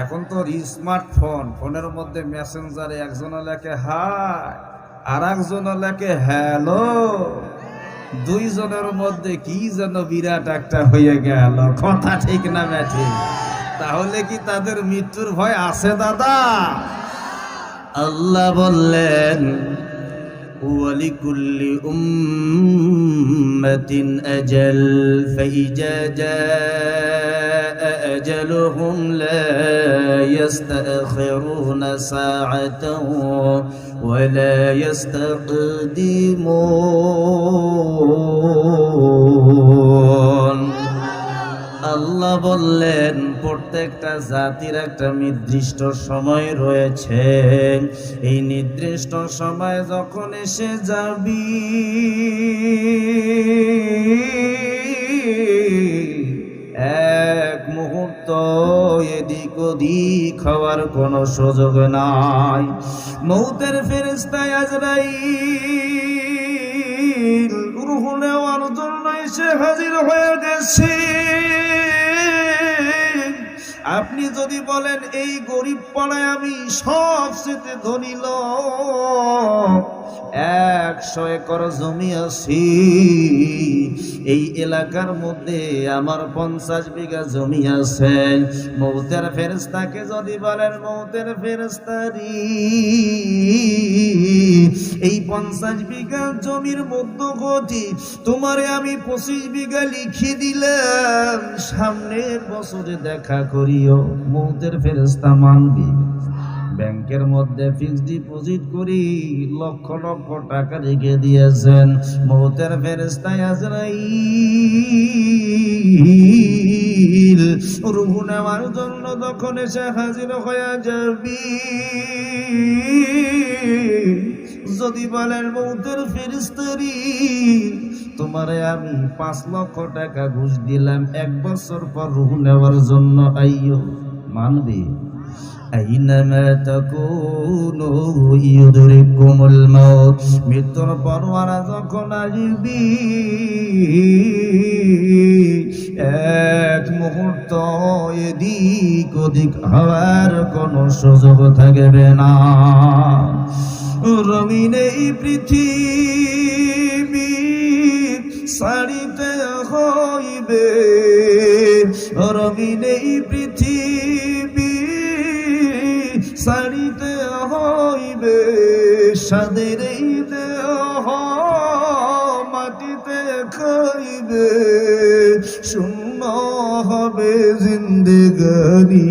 এখন তো স্মার্টফোন, ফোনের মধ্যে মেসেঞ্জারে একজনে লেখে হাই আর একজনে লেখে হ্যালো, দুইজনের মধ্যে কি যেন বিরাট একটা হয়ে গেল। কথা ঠিক না ব্যাঠি? তাহলে কি তাদের মৃত্যুর ভয় আছে দাদা? আল্লাহ বললেন ওয়ালিকুল্লি উম্মাতিন আজাল ফাইজা জাআ আজালুহুম লা ইস্তাখিরুনা সাআতান ওয়া লা ইস্তাকদিমুন। আল্লাহ বললেন প্রত্যেকটা জাতির একটা নির্দিষ্ট সময় রয়েছে। এই নির্দিষ্ট সময় যখন এসে যাবি, এক মুহূর্ত এদিক ওদিক হওয়ার কোনো সুযোগ নাই। মউতের ফেরেশতা আজরাইল রূহ নেওয়ার জন্য এসে হাজির হয়ে গেছে। আপনি যদি বলেন এই গরিব পাড়ায় আমি সবচেয়ে ধনী লোক, 100 একর জমি আছে, এই এলাকার মধ্যে আমার 50 বিঘা জমি আছে। মউতের ফেরেশতাকে যদি বলেন মউতের ফেরেশতারি এই 50 বিঘা জমির মধ্যগতি তোমারে আমি 25 বিঘা লিখে দিলাম, সামনের বছরে দেখা করিও। মউতের ফেরেশতা মানবে? ব্যাংকের মধ্যে ফিক্সড ডিপোজিট করি লক্ষ লক্ষ টাকা রেখে দিয়েছেন। মউতের ফেরেশতা আজরাইল রূহ নেওয়ার জন্য যখন এসে হাজির হয়ে যাবি, যদি বলেন মউতের ফেরেশতারি তোমারে আমি 5 লক্ষ টাকা ঘুষ দিলাম, 1 বছর পর রূহ নেওয়ার জন্য আইয়ো, মানবে? আইনামা তাকুনু ইউদরিকুমুল মাউত, মৃত্যুর পরওয়ারা যখন আসবি, এক মুহূর্ত এদিক ওদিক হওয়ার কোনো সুযোগ থাকবে না। রঙিন এই পৃথিবী ছাড়িতে হইবে, রঙিন এই পৃথিবী ছাড়িতে হইবে, সাদের এই দেহ মাটিতে খাইবে, শূন্য হবে জিন্দেগানি।